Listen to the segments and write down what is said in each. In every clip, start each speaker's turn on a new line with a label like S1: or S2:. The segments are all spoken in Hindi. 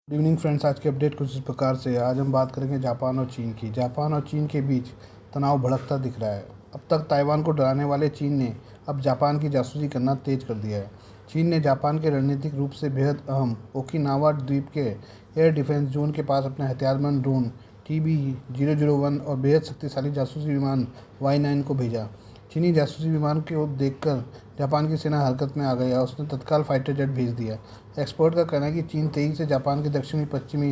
S1: Good evening friends. आज की अपडेट कुछ इस प्रकार से है। आज हम बात करेंगे जापान और चीन की। जापान और चीन के बीच तनाव भड़कता दिख रहा है। अब तक ताइवान को डराने वाले चीन ने अब जापान की जासूसी करना तेज कर दिया है। चीन ने जापान के रणनीतिक रूप से बेहद अहम ओकिनावा द्वीप के एयर डिफेंस जोन के पास अपने हथियारबंद ड्रोन TB001 और बेहद शक्तिशाली जासूसी विमान Y9 को भेजा। चीनी जासूसी विमान को देखकर जापान की सेना हरकत में आ गई और उसने तत्काल फाइटर जेट भेज दिया। एक्सपर्ट का कहना है कि चीन तेजी से जापान के दक्षिणी पश्चिमी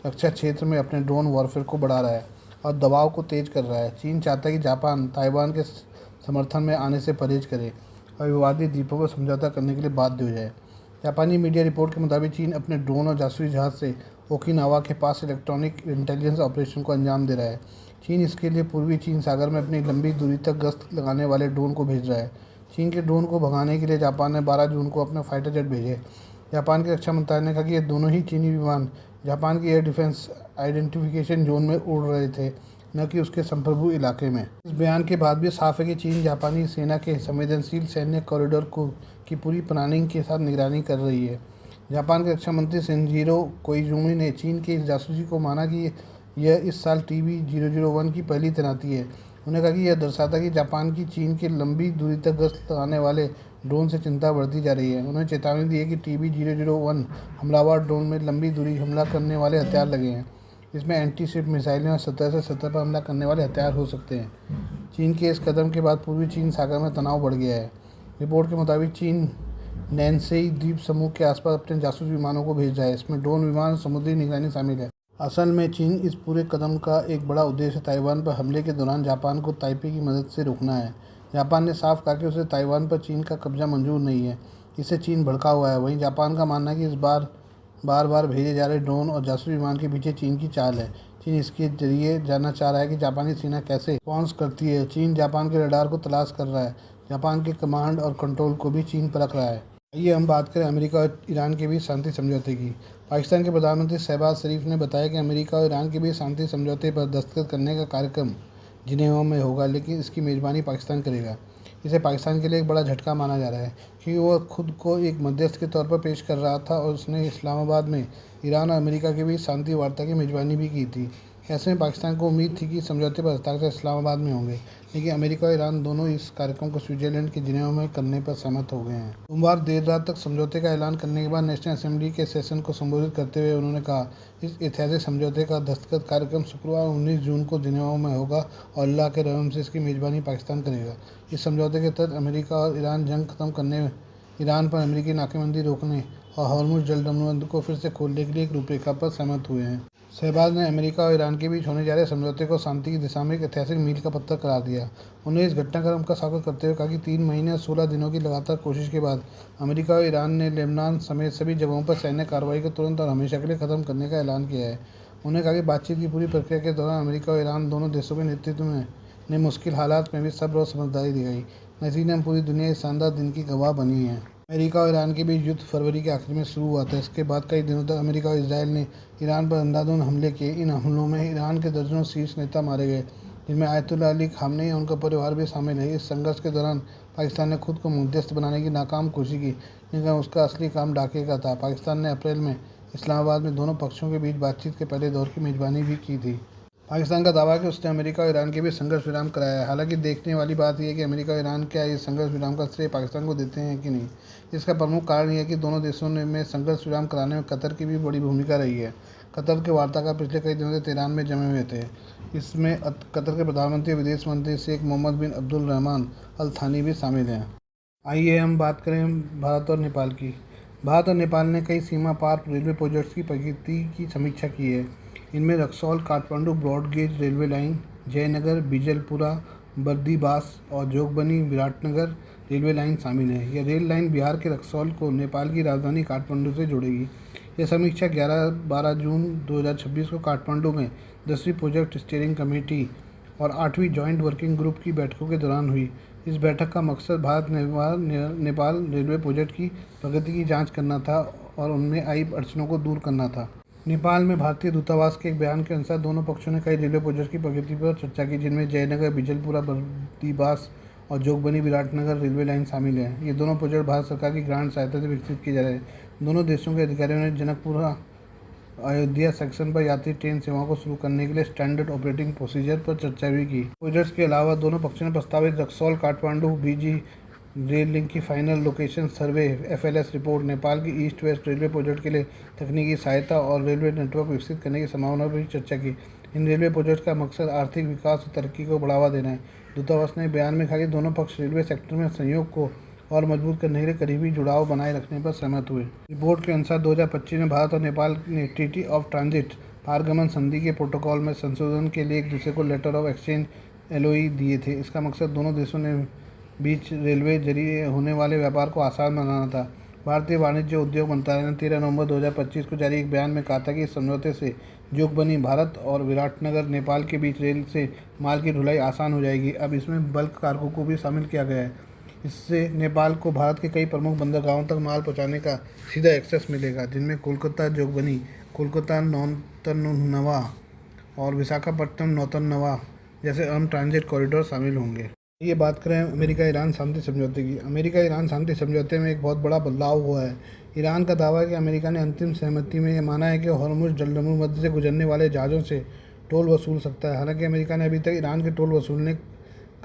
S1: रक्षा क्षेत्र में अपने ड्रोन वॉरफेयर को बढ़ा रहा है और दबाव को तेज कर रहा है। चीन चाहता है कि जापान ताइवान के समर्थन में आने से परहेज करे और विवादित द्वीपों पर समझौता करने के लिए बाध्य हो जाए। जापानी मीडिया रिपोर्ट के मुताबिक चीन अपने ड्रोन और जासूसी जहाज से ओकिनावा के पास इलेक्ट्रॉनिक इंटेलिजेंस ऑपरेशन को अंजाम दे रहा है। चीन इसके लिए पूर्वी चीन सागर में अपनी लंबी दूरी तक गश्त लगाने वाले ड्रोन को भेज रहा है। चीन के ड्रोन को भगाने के लिए जापान ने 12 जून को अपने फाइटर जेट भेजे। जापान के रक्षा मंत्रालय ने कहा कि ये दोनों ही चीनी विमान जापान की एयर डिफेंस आइडेंटिफिकेशन जोन में उड़ रहे थे, न कि उसके संप्रभु इलाके में। इस बयान के बाद भी साफ है कि चीन जापानी सेना के संवेदनशील सैन्य कॉरिडोर को की पूरी प्लानिंग के साथ निगरानी कर रही है। जापान के रक्षा मंत्री शिनजिरो कोइजुमी ने चीन के इस जासूसी को माना कि यह इस साल TB001 की पहली तैनाती है। उन्होंने कहा कि यह दर्शाता है कि जापान की चीन के लंबी दूरी तक गश्त लगाने वाले ड्रोन से चिंता बढ़ती जा रही है। उन्होंने चेतावनी दी है कि TB001 हमलावर ड्रोन में लंबी दूरी हमला करने वाले हथियार लगे हैं। इसमें एंटी शिप मिसाइलें और सतह से सतह पर हमला करने वाले हथियार हो सकते हैं। चीन के इस कदम के बाद पूर्वी चीन सागर में तनाव बढ़ गया है। रिपोर्ट के मुताबिक चीन नैन्सेई द्वीप समूह के आसपास अपने जासूस विमानों को भेज रहा है। इसमें ड्रोन विमान और समुद्री निगरानी शामिल है। असल में चीन इस पूरे कदम का एक बड़ा उद्देश्य ताइवान पर हमले के दौरान जापान को ताइपे की मदद से रोकना है। जापान ने साफ कहा कि उसे ताइवान पर चीन का कब्जा मंजूर नहीं है। इससे चीन भड़का हुआ है। वहीं जापान का मानना है कि इस बार बार भेजे जा रहे ड्रोन और जासूसी विमान के पीछे चीन की चाल है। चीन इसके जरिए जानना चाह रहा है कि जापानी सेना कैसे रिस्पॉन्स करती है। चीन जापान के रडार को तलाश कर रहा है। जापान के कमांड और कंट्रोल को भी चीन परख रहा है। आइए हम बात करें अमेरिका और ईरान के बीच शांति समझौते की। पाकिस्तान के प्रधानमंत्री शहबाज शरीफ ने बताया कि अमेरिका और ईरान के बीच शांति समझौते पर दस्तखत करने का कार्यक्रम जिनेवा में होगा, लेकिन इसकी मेज़बानी पाकिस्तान करेगा। इसे पाकिस्तान के लिए एक बड़ा झटका माना जा रहा है क्योंकि वह खुद को एक मध्यस्थ के तौर पर पेश कर रहा था और उसने इस्लामाबाद में ईरान और अमेरिका के बीच शांति वार्ता की मेज़बानी भी की थी। ऐसे में पाकिस्तान को उम्मीद थी कि समझौते पर हस्ताक्षर इस्लामाबाद में होंगे, लेकिन अमेरिका और ईरान दोनों इस कार्यक्रम को स्विट्जरलैंड के जिनेवा में करने पर सहमत हो गए हैं। सोमवार देर रात तक समझौते का ऐलान करने के बाद नेशनल असेंबली के सेशन को संबोधित करते हुए उन्होंने कहा, इस ऐतिहासिक समझौते का दस्तखत कार्यक्रम शुक्रवार 19 जून को जिनेवा में होगा और अल्लाह के रहम से इसकी मेज़बानी पाकिस्तान करेगा। इस समझौते के तहत अमेरिका और ईरान जंग खत्म करने, ईरान पर अमेरिकी नाकेबंदी रोकने और हॉर्मुज़ जलदबंद को फिर से खोलने के लिए एक रूपरेखा पर सहमत हुए हैं। शहबाज ने अमेरिका और ईरान के बीच होने जा रहे समझौते को शांति की दिशा में एक ऐतिहासिक मील का पत्थर करार दिया। उन्होंने इस घटनाक्रम का स्वागत करते हुए कहा कि 3 महीने और 16 दिनों की लगातार कोशिश के बाद अमेरिका और ईरान ने लेबनान समेत सभी जगहों पर सैन्य कार्रवाई को तुरंत और हमेशा के लिए खत्म करने का ऐलान किया है। उन्होंने कहा कि बातचीत की पूरी प्रक्रिया के दौरान अमेरिका और ईरान दोनों देशों के नेतृत्व ने मुश्किल हालात में भी सब्र और समझदारी दिखाई। नतीजे में पूरी दुनिया इस शानदार दिन की गवाह बनी है। अमेरिका और ईरान के बीच युद्ध फरवरी के आखिर में शुरू हुआ था। इसके बाद कई दिनों तक अमेरिका और इजरायल ने ईरान पर अंधाधुंध हमले किए। इन हमलों में ईरान के दर्जनों शीर्ष नेता मारे गए, जिनमें आयतुल्लाह अली खामनेई और उनका परिवार भी शामिल है। इस संघर्ष के दौरान पाकिस्तान ने खुद को मध्यस्थ बनाने की नाकाम कोशिश की, लेकिन उसका असली काम डाके का था। पाकिस्तान ने अप्रैल में इस्लामाबाद में दोनों पक्षों के बीच बातचीत के पहले दौर की मेजबानी भी की थी। पाकिस्तान का दावा है कि उसने अमेरिका और ईरान के बीच संघर्ष विराम कराया है। हालांकि देखने वाली बात यह है कि अमेरिका और ईरान क्या इस संघर्ष विराम का श्रेय पाकिस्तान को देते हैं कि नहीं। इसका प्रमुख कारण यह है कि दोनों देशों में संघर्ष विराम कराने में कतर की भी बड़ी भूमिका रही है। कतर के वार्ताकार पिछले कई दिनों से तेहरान में जमे हुए थे। इसमें कतर के प्रधानमंत्री और विदेश मंत्री शेख मोहम्मद बिन अब्दुल रहमान अल थानी भी शामिल हैं। आइए हम बात करें भारत और नेपाल की। भारत और नेपाल ने कई सीमा पार रेलवे प्रोजेक्ट्स की प्रगति की समीक्षा की है। इनमें Raxaul Kathmandu broad gauge railway line, Jaynagar Bijalpura Bardibas और जोगबनी विराटनगर रेलवे लाइन शामिल है। यह रेल लाइन बिहार के रक्सौल को नेपाल की राजधानी काठमांडू से जोड़ेगी। यह समीक्षा 11-12 जून 2026 को काठमांडू में 10वीं प्रोजेक्ट स्टीयरिंग कमेटी और 8वीं जॉइंट वर्किंग ग्रुप की बैठकों के दौरान हुई। इस बैठक का मकसद भारत नेपाल रेलवे प्रोजेक्ट की प्रगति की जांच करना था और उनमें आई अड़चनों को दूर करना था। नेपाल में भारतीय दूतावास के एक बयान के अनुसार दोनों पक्षों ने कई रेलवे प्रोजेक्ट की प्रगति पर चर्चा की, जिनमें जयनगर बिजलपुरा बर्दीबास और जोगबनी विराटनगर रेलवे लाइन शामिल है। ये दोनों प्रोजेक्ट भारत सरकार की ग्रांट सहायता से विकसित किए जा रहे हैं। दोनों देशों के अधिकारियों ने जनकपुरा अयोध्या सेक्शन पर यात्री ट्रेन सेवाओं को शुरू करने के लिए स्टैंडर्ड ऑपरेटिंग प्रोसीजर पर चर्चा भी की। प्रोजेक्ट्स के अलावा दोनों पक्षों ने प्रस्तावित Raxaul Kathmandu BG rail link की final location survey FLS report, Nepal की ईस्ट वेस्ट रेलवे प्रोजेक्ट के लिए तकनीकी सहायता और रेलवे नेटवर्क विकसित करने की संभावना पर भी चर्चा की। इन रेलवे प्रोजेक्ट का मकसद आर्थिक विकास और तरक्की को बढ़ावा देना है। दूतावास ने बयान में कहा कि दोनों पक्ष रेलवे सेक्टर में सहयोग को और मजबूत करने के लिए करीबी जुड़ाव बनाए रखने पर सहमत हुए। रिपोर्ट के अनुसार 2025 में भारत और नेपाल ने ट्रीटी ऑफ ट्रांजिट पारगमन संधि के प्रोटोकॉल में संशोधन के लिए एक दूसरे को लेटर ऑफ एक्सचेंज एलओई दिए थे। इसका मकसद दोनों देशों ने बीच रेलवे जरिए होने वाले व्यापार को आसान बनाना था। भारतीय वाणिज्य उद्योग मंत्रालय ने 13 नवंबर 2025 को जारी एक बयान में कहा था कि इस समझौते से जोगबनी भारत और विराटनगर नेपाल के बीच रेल से माल की ढुलाई आसान हो जाएगी। अब इसमें बल्क कार्गो को भी शामिल किया गया है। इससे नेपाल को भारत के कई प्रमुख बंदरगाहों तक माल पहुंचाने का सीधा एक्सेस मिलेगा, जिनमें कोलकाता जोगबनी, कोलकाता नौतनवा और विशाखापट्टनम नौतनवा जैसे अहम ट्रांजिट कॉरिडोर शामिल होंगे। ये बात करें अमेरिका ईरान शांति समझौते की। अमेरिका ईरान शांति समझौते में एक बहुत बड़ा बदलाव हुआ है। ईरान का दावा है कि अमेरिका ने अंतिम सहमति में यह माना है कि हॉर्मुज़ जलसंधि मध्य से गुजरने वाले जहाज़ों से टोल वसूल सकता है। हालांकि अमेरिका ने अभी तक ईरान के टोल वसूलने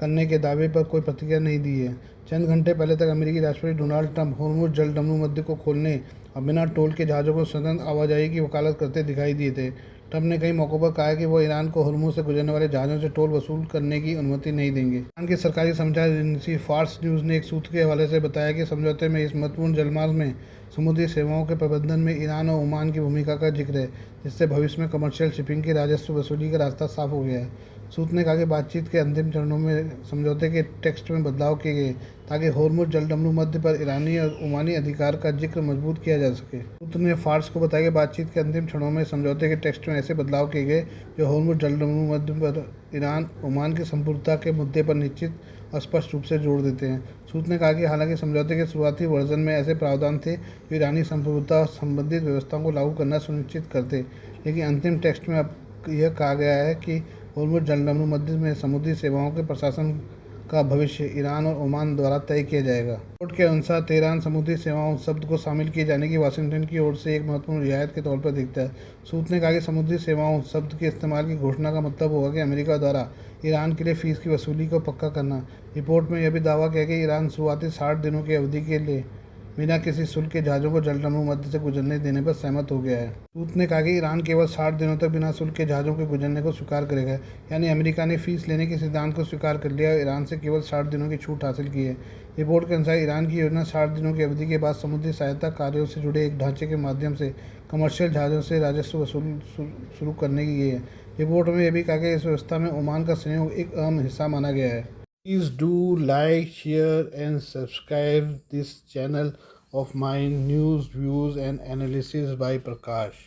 S1: करने के दावे पर कोई प्रतिक्रिया नहीं दी है। चंद घंटे पहले तक अमेरिकी राष्ट्रपति डोनाल्ड ट्रंप हॉर्मुज़ जलसंधि मध्य को खोलने और बिना टोल के जहाज़ों को स्वतंत्र आवाजाही की वकालत करते दिखाई दिए थे। ट्रंप ने कई मौक़ों पर कहा कि वो ईरान को हॉर्मुज़ से गुजरने वाले जहाज़ों से टोल वसूल करने की अनुमति नहीं देंगे। ईरान की सरकारी समाचार एजेंसी फार्स न्यूज़ ने एक सूत्र के हवाले से बताया कि समझौते में इस महत्वपूर्ण जलमार्ग में समुद्री सेवाओं के प्रबंधन में ईरान और ओमान की भूमिका का जिक्र है, जिससे भविष्य में कमर्शियल शिपिंग के राजस्व वसूली का रास्ता साफ हो गया है। सूत्र ने कहा कि बातचीत के अंतिम चरणों में समझौते के टेक्स्ट में बदलाव किए गए ताकि हॉर्मुज़ जलसंधि मध्य पर ईरानी और ओमानी अधिकार का जिक्र मजबूत किया जा सके। सूत्र ने फार्स को बताया कि बातचीत के अंतिम क्षणों में समझौते के टेक्स्ट में ऐसे बदलाव किए गए जो हॉर्मुज़ जलसंधि मध्य पर ईरान ओमान की संपूर्णता के मुद्दे पर निश्चित और स्पष्ट रूप से जोर देते हैं। सूत्र ने कहा कि हालांकि समझौते के शुरुआती वर्जन में ऐसे प्रावधान थे जो ईरानी संप्रभुता और संबंधित व्यवस्थाओं को लागू करना सुनिश्चित करते, लेकिन अंतिम टेक्स्ट में अब यह कहा गया है कि हॉर्मुज़ जलसंधि मध्य में समुद्री सेवाओं के प्रशासन का भविष्य ईरान और ओमान द्वारा तय किया जाएगा। रिपोर्ट के अनुसार तेहरान समुद्री सेवाओं शब्द को शामिल किए जाने की वाशिंगटन की ओर से एक महत्वपूर्ण रियायत के तौर पर दिखता है। सूत्र ने कहा कि समुद्री सेवाओं शब्द के इस्तेमाल की घोषणा का मतलब होगा कि अमेरिका द्वारा ईरान के लिए फीस की वसूली को पक्का करना। रिपोर्ट में यह भी दावा किया कि ईरान शुरुआती 60 दिनों की अवधि के लिए बिना किसी शुल्क के जहाज़ों को जलसंधि मध्य से गुजरने देने पर सहमत हो गया है। सूत्र ने कहा कि ईरान केवल 60 दिनों तक बिना शुल्क के जहाज़ों के गुजरने को स्वीकार करेगा, यानी अमेरिका ने फीस लेने के सिद्धांत को स्वीकार कर लिया और ईरान से केवल 60 दिनों की छूट हासिल की है। रिपोर्ट के अनुसार ईरान की योजना 60 दिनों की अवधि के बाद समुद्री सहायता कार्यों से जुड़े एक ढांचे के माध्यम से कमर्शियल जहाज़ों से राजस्व वसूल शुरू करने की है। रिपोर्ट में यह भी कहा कि इस व्यवस्था में ओमान का सहयोग एक अहम हिस्सा माना गया है। Please do like, share and subscribe this channel of my news, views and analysis by Prakash.